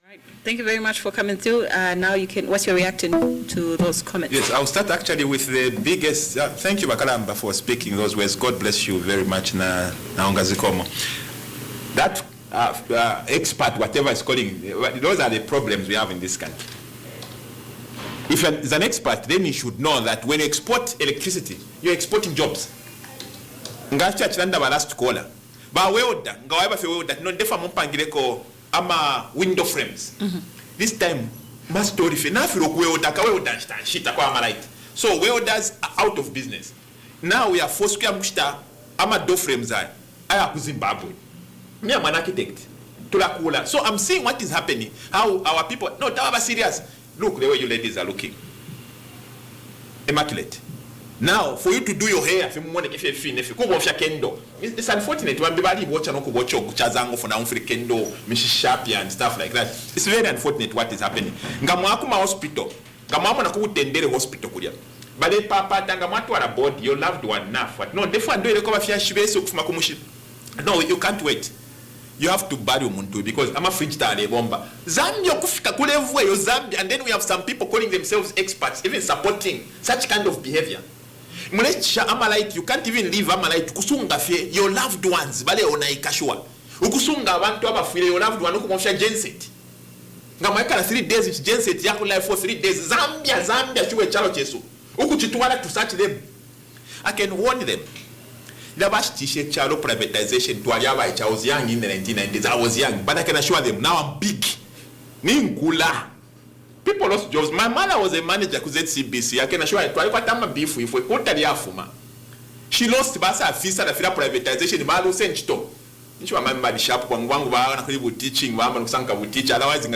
Right. Thank you very much for coming through. Now you can, what's your reaction to those comments? Yes, I'll start actually with the biggest, thank you Bakalamba for speaking those words. God bless you very much. That expert, whatever is calling, those are the problems we have in this country. If he's an expert, then he should know that when you export electricity, you're exporting jobs. Last caller. But ama window frames. This time, must story so welders are out of business. Now we are forced to ama door frames. I am Zimbabwe. Me, I'm an architect. So I'm seeing what is happening. How our people, no, that was serious. Look the way you ladies are looking. Immaculate. Now, for you to do your hair, it's unfortunate when people watch Chazango for now kendo, Mishishapi and stuff like that. It's very unfortunate what is happening. Ngamakuma hospital, Gamama na kutendere hospital kudia. But then papa tangamatu are about your loved one enough. No, therefore do you recover shibeso kumakumushi. No, you can't wait. You have to bury Muntu because I'm a fridge bomba. Zambia kufika kulevu yo Zambia, and then we have some people calling themselves experts, even supporting such kind of behavior. You can't even leave Amalite kusunga fe your loved ones bale onaikashwa. Ukusunga abantu abafire your loved one ukumofya genset. Ngamaika 3 days it's genset yako life for 3 days. Zambia chuwe chalo chesu. Ukuchituwala to search them. I can warn them. The bash t-shirt chalo privatization to I was young in the 1990s. I was young, but I can assure them now I'm big. Ningula. People lost jobs. My mother was a manager at CBC. I can assure you, she lost basa visa na fila privatization. Malu senchito. Nicho amamba di sharp kwangu na kulibu teaching. Mama nukusanka bu teacher. Otherwise,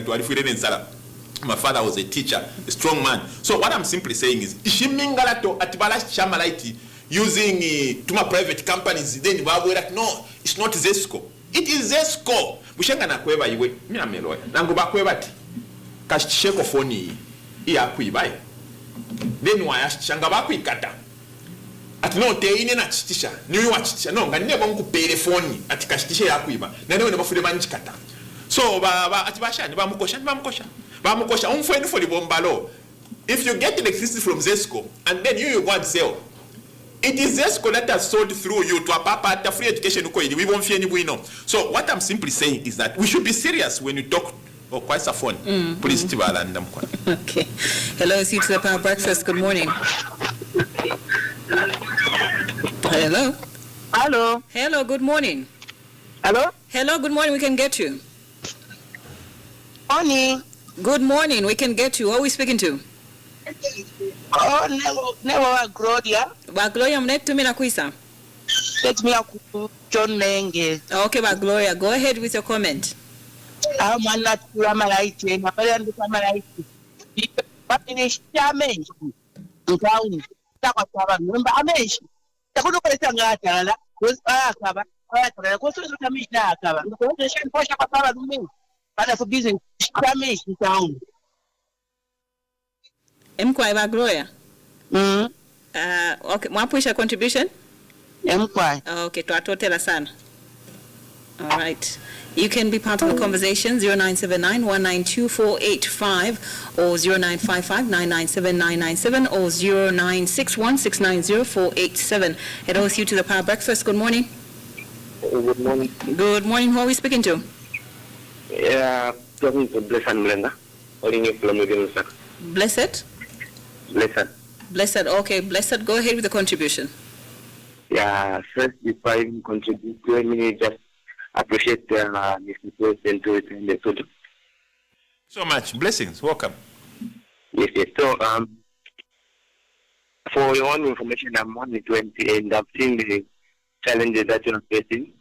my father was a teacher, a strong man. So what I'm simply saying is, ishimingalato atibala shamalaiti using tuma private companies. Then no, it's not Zesco. It is Zesco. Bushanga na kweba iwe. Mina meloya. Nanguba kweba ti. Kashisheko phone iya kuibai. Then wayashanga bakuikata. Ati no te ine na chitisha. Niwe wachitisha. No ngane bangu pele phone ati kashitisha ya kuiba. Nane wene bafule manchikata. So atibasha ni bamukosha. Bamukosha umfweni for the bombalo. If you get electricity from Zesco and then you go and sell, it is Zesco that has sold through you to a papa free education. We won't fear any. So what I'm simply saying is that we should be serious when we talk Oh, quite a phone. Please, Tibalanda. Okay. Hello, it's you to the Power Breakfast. Good morning. Hello. Hello. Hello, good morning. Hello. Hello, good morning. We can get you. Morning. Good morning. We can get you. Who are we speaking to? Oh, never Gloria. Gloria, mnet to me na kuisa. Let me John Lenge. Okay, Gloria, go ahead with your comment. I'm not Ramalaiti, and I'm Ramalaiti. But in a damage, remember, Amish. The good of the Tangata was Akaba, was to Kamishna, because the same portion of Papa me. But as a business, Amish town. Mkwai Gloria. Okay, mwapuisha contribution? Mkwai. Okay, tuatotela sana. All right. You can be part of the conversation, 0979-192-485 or 0955-997-997 or 0961-690-487. It owes you to the Power Breakfast. Good morning. Good morning. Good morning. Who are we speaking to? Yeah, talking to Blessed Mwenda. Calling you from Uganda. Blessed? Blessed. Blessed. Okay, Blessed, go ahead with the contribution. Yeah, first, if I contribute to any, just appreciate Mr. President to attend the photo. So much. Blessings. Welcome. Yes. So, for your own information, I'm only 20 and I've seen the challenges that you're facing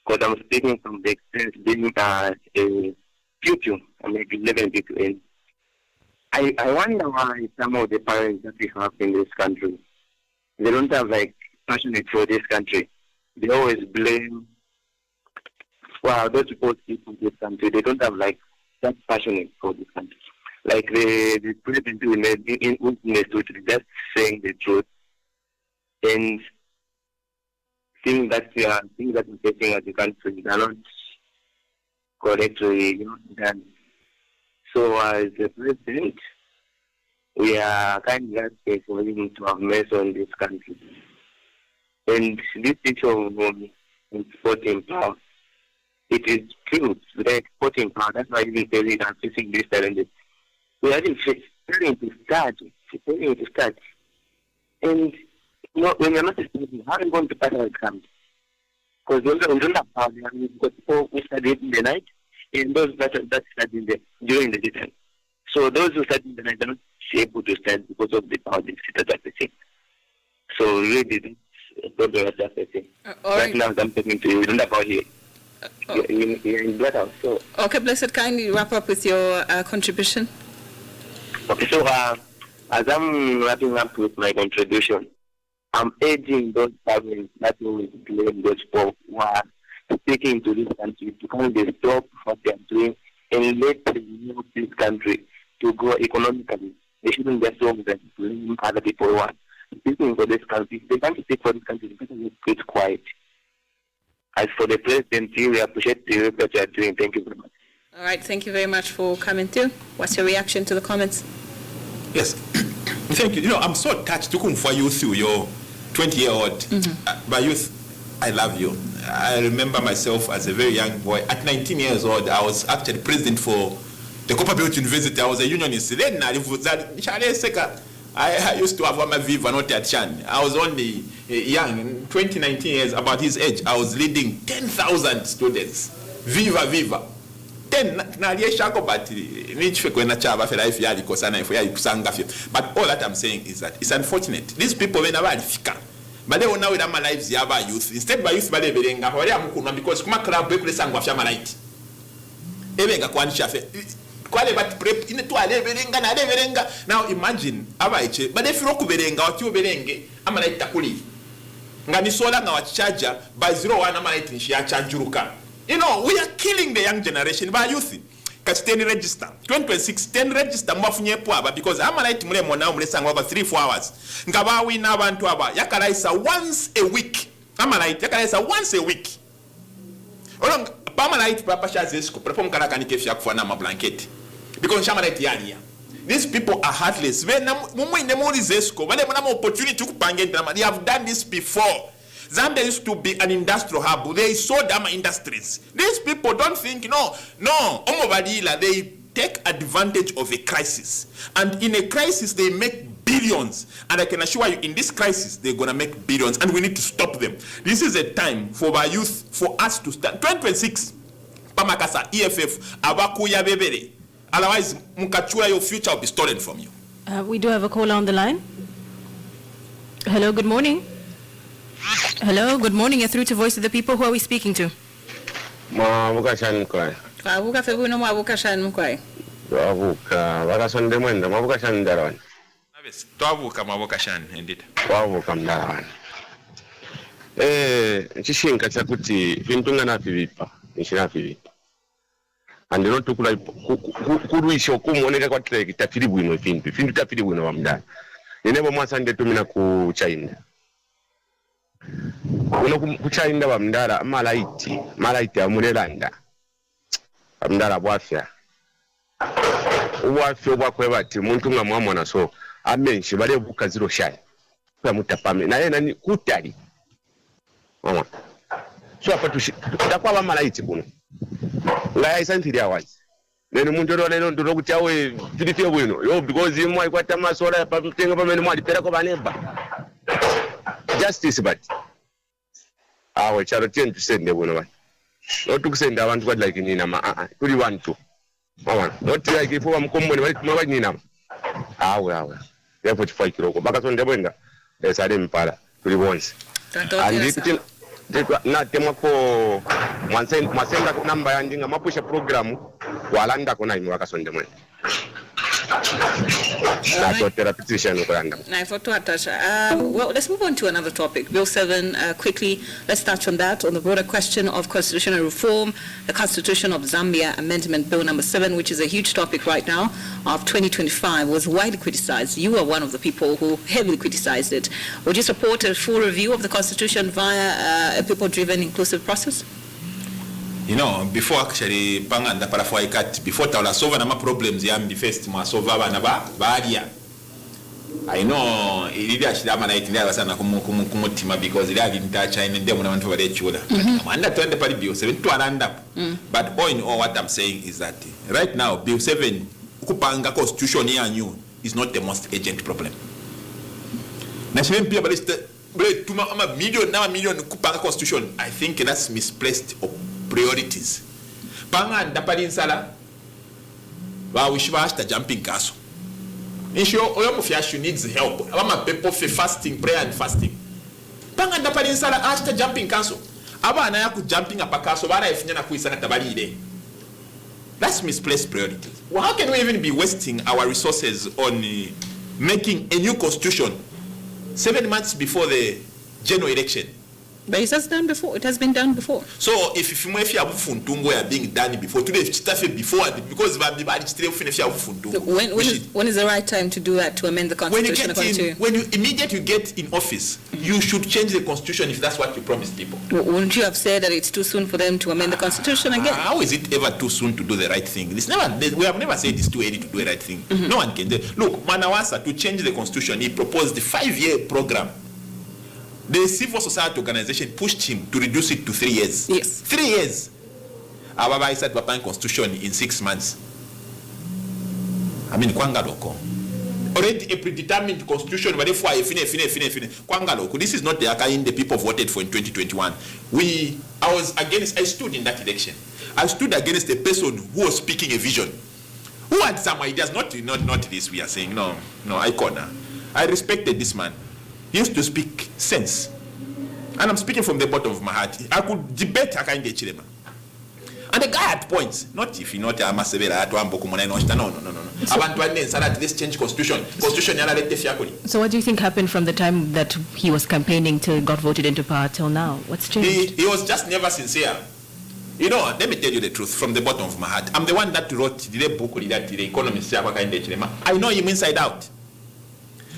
because I'm speaking from the experience being a future, maybe 11 people. And I wonder why some of the parents that we have in this country, they don't have passionate for this country. They always blame those people in this country. They don't have that passionate for this country. Like the president in witness to just saying the truth and things that we're facing as a country are not correctly done. So as the president, we are kind of asking for him to have mercy on this country. And this issue of exporting power, it is true. They're exporting power. That's why even they are facing these challenges. We are preparing to start. And when you're not studying, how are you going to pass our exams? Because we don't have power. We've got people who study in the night and those that study during the daytime. So those who study in the night are not able to study because of the power deficit that we see. So really, that's what we're facing. Right now, I'm talking to you. We don't have power here. You're in Black House. So. Okay, Blessed, kindly wrap up with your contribution. Okay, so as I'm wrapping up with my contribution, I'm urging those parents that will blame those people who are speaking to this country to kind of stop what they are doing and let this country to grow economically. They shouldn't just so that blame other people who are speaking for this country. They can't speak for this country because it's quiet. As for the president, we appreciate the work that you are doing. Thank you very much. All right, thank you very much for coming through. What's your reaction to the comments? Yes, thank you. I'm so touched to come for you through your 20-year-old. By youth, I love you. I remember myself as a very young boy. At 19 years old, I was actually president for the Gotv University. I was a unionist. Then I used to have my Viva not at Chan. I was only young, 19 years, about his age. I was leading 10,000 students. Viva. But all that I'm saying is that it's unfortunate. These people, when they but they will now with my lives, they have youth. Instead, by youth, because my club break the sang of Shamalite. Now imagine, but if you look at you, I'm like Takuli. Ganisola now charger by 01 Amalite in Shia Chanjuruka. We are killing the young generation by youth. Because 10 register, 2026, 10 register, because Amalite Mulemo now sang over 3-4 hours. Ngabawi now want to have Yakaraisa once a week. Amalite Yakaraisa once a week. Amalite Papa Shazesco, perform Karakani Kefiak for Nama blanket. Because Shamalite Yania. These people are heartless. When the money is esco, when they have opportunity to they have done this before. Zambia used to be an industrial hub. They sold them industries. These people don't think, no, they take advantage of a crisis. And in a crisis, they make billions. And I can assure you, in this crisis, they're going to make billions. And we need to stop them. This is a time for our youth, for us to stand. 2026, Pamakasa, EFF, Abakuya Bebere. Otherwise, Mukachura, your future will be stolen from you. We do have a caller on the line. Hello, good morning. Hello, good morning. You're through to Voice of the People. Who are we speaking to? Kasonde Mwenda, mabuka shani darawan. Twavuka mabuka shani, indeed. Twavuka mdarawan. Nchishinka chakuti vintunga na pivipa, nishina pivipa. Andino tukula kuruisho kumoneka kwa treki tafiri bwino fintu tafiri bwino wa mdara. Ninebo mwasande tumina kuchainda. Uno kuchainda wa mdara malaiti amulelanda. Mdara bwafya. Uwafyo bwakwebati muntu nga mwamwana so amenshi bale bukaziro shayi kwa mutapame na yena ni kutali mama so apa tutakwa bamalaiti kuno nga isantiri awazi nene muntu lero ndo kuti awe filifio bwino yo because imwe ikwata masola pa mtenga pamene mwali pera ko baneba justice but awe charo 10% bwino bani no tukusenda abantu kwa like nina ma tuli wantu mama not like if I'm coming wali nina awe therefore to fight kiroko Kasonde Mwenda esale mpala tuli bonse and na tema ko mwasenga namba yandinga mapusha program walanda kona imi Kasonde Mwenda well, let's move on to another topic. Bill 7, quickly, let's touch on that, on the broader question of constitutional reform, the Constitution of Zambia Amendment Bill number 7, which is a huge topic right now, of 2025, was widely criticized. You are one of the people who heavily criticized it. Would you support a full review of the Constitution via a people-driven inclusive process? You know, before actually panganda parafaikat, before tawla solve na problems yambi first mwa solve na badia. I know ili ashidama na itinda basana kumutima because ili aginta China ndio mwana wantu wale chula. Amanda twende pali bill 7 to ananda. But all in all what I'm saying is that right now bill 7 kupanga constitution yanyu is not the most urgent problem. Na shembe pia baliste tuma ama million kupanga constitution. I think that's misplaced priorities. Panga ndapali nsala ba wishibasta jumping castle. Issue Oyomofyashu needs help. Abama people for fasting, prayer and fasting. Panga ndapali nsala hasta jumping castle. Aba anaya ku jumping apakaso bara ifinya na kuisana tabalide. That's misplaced priorities. Well, how can we even be wasting our resources on making a new constitution 7 months before the general election? But it has done before. It has been done before. So if you are being done before today, before because when is the right time to do that, to amend the constitution? When you immediately get in office, you should change the constitution if that's what you promised people. Wouldn't you have said that it's too soon for them to amend the constitution again? How is it ever too soon to do the right thing? We have never said it's too early to do the right thing. No one can do it. Look, Manawasa, to change the constitution, he proposed the 5-year program. The civil society organization pushed him to reduce it to 3 years. Yes. 3 years. Ababa said Papan constitution in 6 months. I mean, Kwangaloko. Already a predetermined constitution, but if I fine. Kwangaloko. This is not the kind the people voted for in 2021. I stood in that election. I stood against a person who was speaking a vision. Who had some ideas, not this we are saying. No, I respected this man. He used to speak sense. And I'm speaking from the bottom of my heart. I could debate Hakainde Chilema. And the guy had points. Not if you know Amasevera to Ambokumona. No. Let's change constitution. So what do you think happened from the time that he was campaigning till he got voted into power till now? What's changed? He was just never sincere. You know, let me tell you the truth from the bottom of my heart. I'm the one that wrote the book that the economist I know him inside out.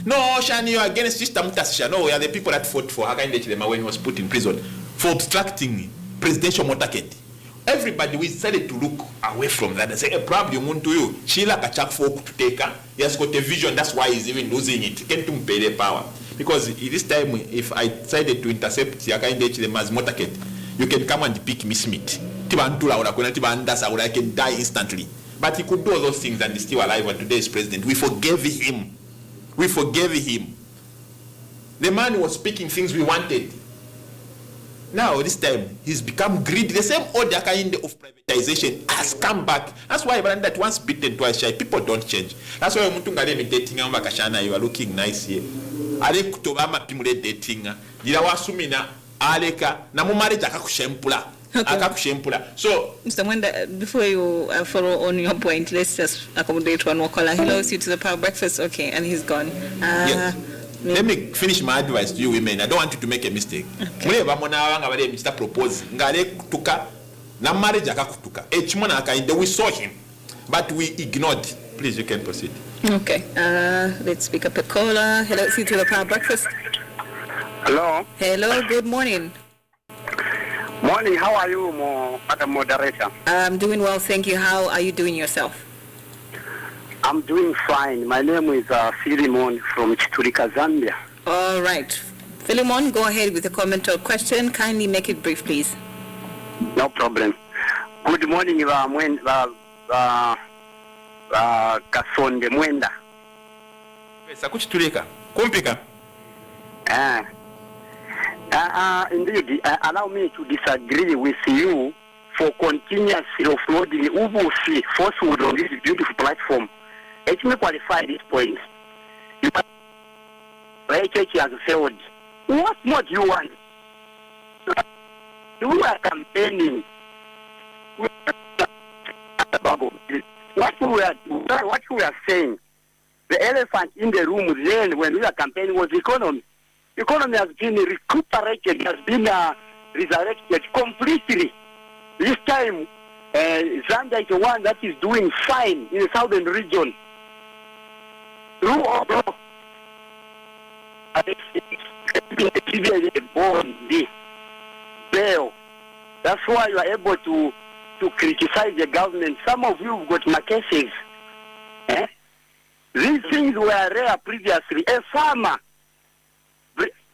No, Shani, you are against Sister Mutasisha. No, we are the people that fought for Hakainde Chilema when he was put in prison for obstructing presidential motorcade. Everybody, we decided to look away from that and say, probably to you. Sheila Kachak folk to take her. He has got a vision, that's why he's even losing it. Can't pay the power. because this time if I decided to intercept Yakainde as motorcade, you can come and pick me Smith. I can die instantly. But he could do all those things and he's still alive, and today is president. We forgave him. We forgave him. The man was speaking things we wanted. Now this time he's become greedy. The same order kind of privatization has come back. That's why that once bitten, twice shy. People don't change. That's why Mutungale dating you are looking nice here. Ale kutobama pimule dating. Dila wasumina aleka na mu marriage akakushempula. Akakushempula. So Mr. Mwenda, before you follow on your point, let's just accommodate one more caller. Hello, you to the Power Breakfast. Okay, and he's gone. Yes. Let me finish my advice to you women. I don't want you to make a mistake. Okay. Mr. Propose. We saw him, but we ignored. Please, you can proceed. Okay. Let's pick up a caller. Hello, see to the Power Breakfast. Hello. Hello. Good morning. Morning. How are you, Madam Moderator? I'm doing well, thank you. How are you doing yourself? I'm doing fine. My name is Philemon from Chiturika, Zambia. All right. Philemon, go ahead with a comment or question. Kindly make it brief, please. No problem. Good morning, Kasonde Mwenda. Sakuchiturika. Kumpika. Indeed, allow me to disagree with you for continuously offloading Ubusi falsehood on this beautiful platform. Let me qualify this point. Church has failed. What more do you want? You are campaigning. What we are saying, the elephant in the room then when we are campaigning was economy. Economy has been recuperated, has been resurrected completely. This time, Zambia is the one that is doing fine in the southern region. That's why you are able to criticize the government. Some of you have got my cases. These things were rare previously. A farmer.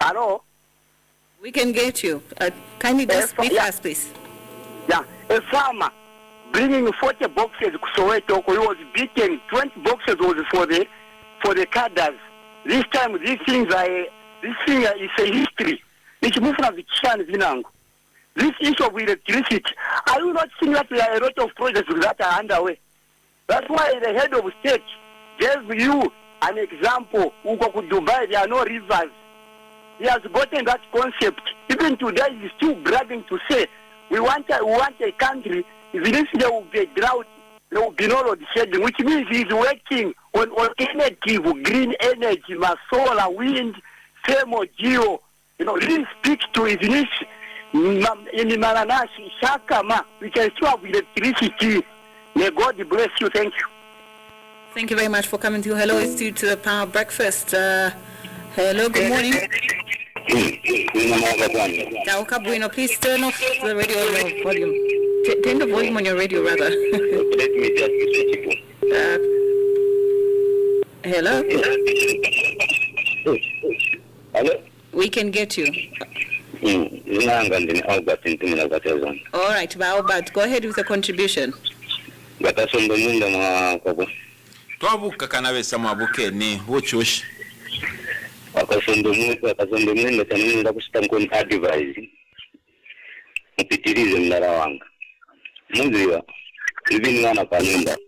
Hello? We can get you. Kindly just speak fast, please. Yeah, a farmer bringing 40 boxes to Soweto. He was beaten. 20 boxes was for the cadres. This time, this thing is a history. This issue of electricity. Are you not seeing that there are a lot of projects that are underway? That's why the head of state gave you an example. Dubai, there are no rivers. He has gotten that concept. Even today, he's still bragging to say, we want a country, if there will be a drought, there will be no load shedding, which means he's working on alternative green energy, solar, wind, thermal, geo. Really speak to his niche. In Malanashi, Shakama, we can still have electricity. May God bless you. Thank you. Thank you very much for coming to Hello, it's due to the Power Breakfast. Hello, good morning. Please turn off the radio volume. Turn the volume on your radio, rather. Let me just hello? Hello? We can get you. All right, Albert, go ahead with the contribution. Twabuka kanabe samabuke ni wochoshi. Kasonde Mwenda tanenda kusitamkoni advise mpitirize mnara wanga muziwa ibini wana kanunda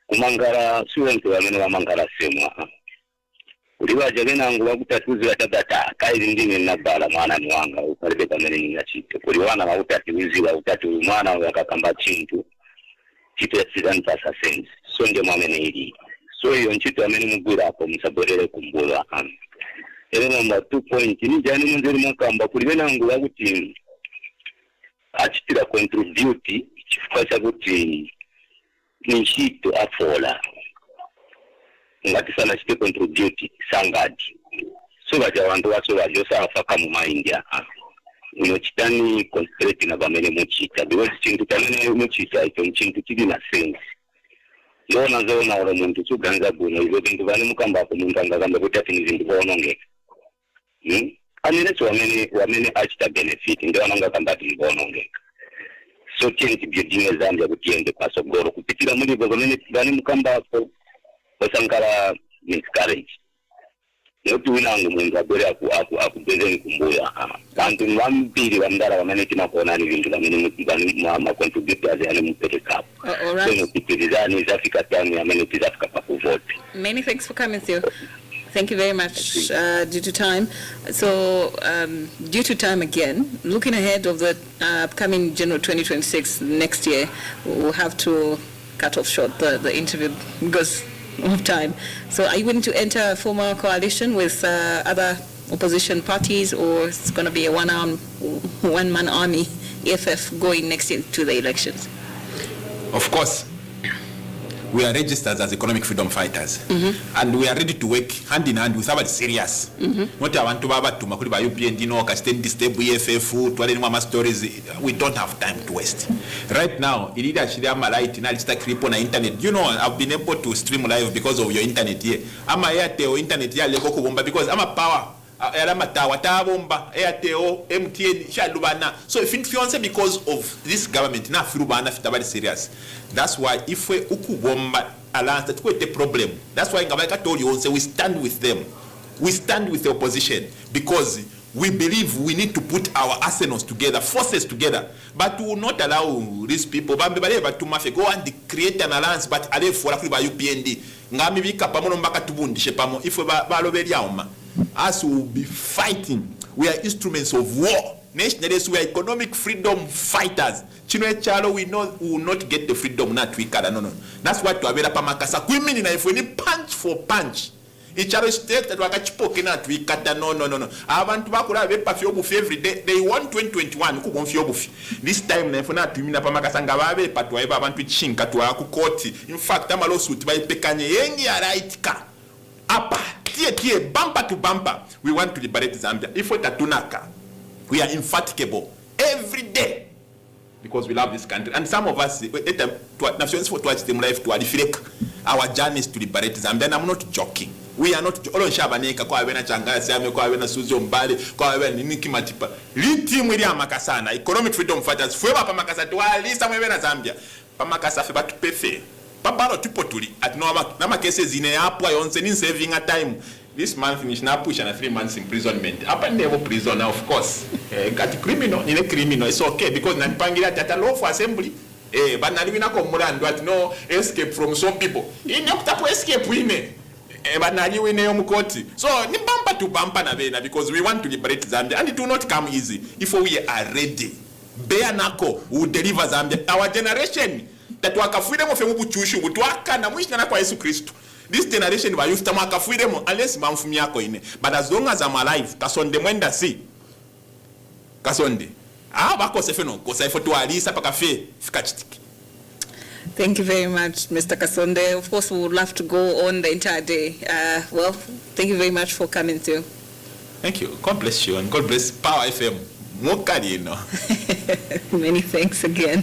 kumangara suwente wamene wamangara semwa uliwaja genangu wakutatuzi watabata kairi ndine nabala mwana ni wanga ukaribe kamene nina chito kuliwana wakutatuzi wakutatu mwana wakakamba chintu chito ya sidani pasa sense so ndio mwamene hili so hiyo nchito wamene mugura hapo msaborele kumbula number 2 point ni jani munzeri mwakamba kulibe nangu wakuti achitira contribute chifuka chakuti nchito afola ngati sana chite contribute sangati so baja wantu waso bajosa afaka mu maindia chitani concentrate na bamene muchita because chintu tamene muchita ito chintu kili na sense lona zona ora muntu chuganza buno izo bintu bane mukamba ko muntu angagamba kuti ati nzindu bonongeka unless wamene achita benefit ndio wananga kambati mbonongeka. So change building Zambia kutiende pasogoro kupitira muri government bani mukamba Sakala miscarriage. Yotu winangu mwenza bore akubezeni kumbuya. Bantu mbili wandara wamene tinakona ni vindu wamene ma contributors yani mpete kapu. Alright. So kupitizani Africa time wamene Africa papu vote. Many thanks for coming through. Thank you very much. Due to time, so due to time again, looking ahead of the upcoming General 2026 next year, we'll have to cut off short the interview because of time. So are you willing to enter a formal coalition with other opposition parties, or it's going to be a one-man army, EFF, going next year to the elections? Of course. We are registered as economic freedom fighters, and we are ready to work hand in hand with somebody serious. Not I want to have to makuri ba UPND no Kasonde Stable EFF to any more stories. We don't have time to waste. Right now, in leadership I'm light na lista clip on the internet. You know, I've been able to stream live because of your internet here. I'm Airtel internet here lego kubomba because I'm a power. Bomba, Airtel, MTN, Shalubana. So if influence because of this government, na Firubana fitabali serious. That's why if we ukubomba alliance that we the problem. That's why Ngabaka told you also we stand with them. We stand with the opposition because we believe we need to put our arsenals together, forces together. But we will not allow these people go and create an alliance but ale for UPND. Ngami bika pamono mbaka tubundishe pamo if we baloberia us will be fighting. We are instruments of war. Nationalists, we are economic freedom fighters. Chinwe chalo, we will not get the freedom not we can. No. That's what we are pamakasa. Women if we need punch for punch. Icharo state that wakachipoke na we kata no. Abantu bakura be pafio bufi every day. They want 2021 ku bonfio bufi. This time na funa tumina pamakasa ngababe patwa eba abantu chinka to akukoti. In fact, ama lawsuit by pekanye yengi ya right ka. Apa tie bumper to bumper. We want to liberate Zambia. If we tatunaka, we are infatigable every day because we love this country. And some of us, our journey is to liberate Zambia. And I'm not joking. We are not. Economic freedom fighters. Zambia. Paparo tupotuli at nama cases in a apwa yonse in saving a time. This man finished now push and 3 months imprisonment. Upon never prison now, of course. Got criminal in a criminal. It's okay because Nampangira at a law for assembly. But Nalivina Komura and what no escape from some people. In October escape women. But Nali in Mukoti. So ni bumper to bumper navena because we want to liberate Zambia and it will not come easy if we are ready. Bear Nako will deliver Zambia. Our generation. That waka freedom of Mubuchushu, but waka na mwish na kwa Yesu Kristo. This generation wa youth tamaka freedom unless mamfumi yako ine. But as long as I'm alive, Kasonde Mwenda si. Kasonde. Bako sefeno, ko sefo to alisa pa cafe fikachitiki. Thank you very much, Mr. Kasonde. Of course, we would love to go on the entire day. Well, thank you very much for coming through. Thank you. God bless you and God bless Power FM. Many thanks again.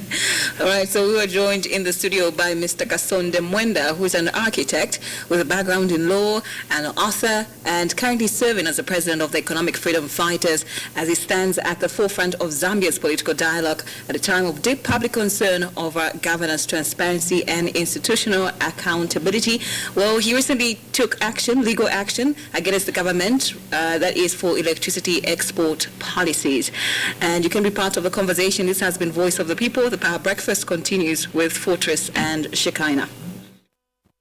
All right, so we were joined in the studio by Mr. Kasonde Mwenda, who is an architect with a background in law and an author, and currently serving as the president of the Economic Freedom Fighters as he stands at the forefront of Zambia's political dialogue at a time of deep public concern over governance, transparency, and institutional accountability. Well, he recently took action, legal action, against the government that is for electricity export policies. And you can be part of the conversation. This has been Voice of the People. The Power Breakfast continues with Fortrace and Shekinah.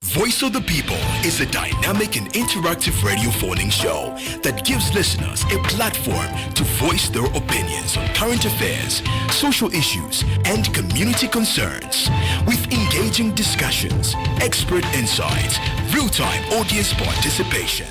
Voice of the People is a dynamic and interactive radio phoning show that gives listeners a platform to voice their opinions on current affairs, social issues, and community concerns. With engaging discussions, expert insights, real-time audience participation.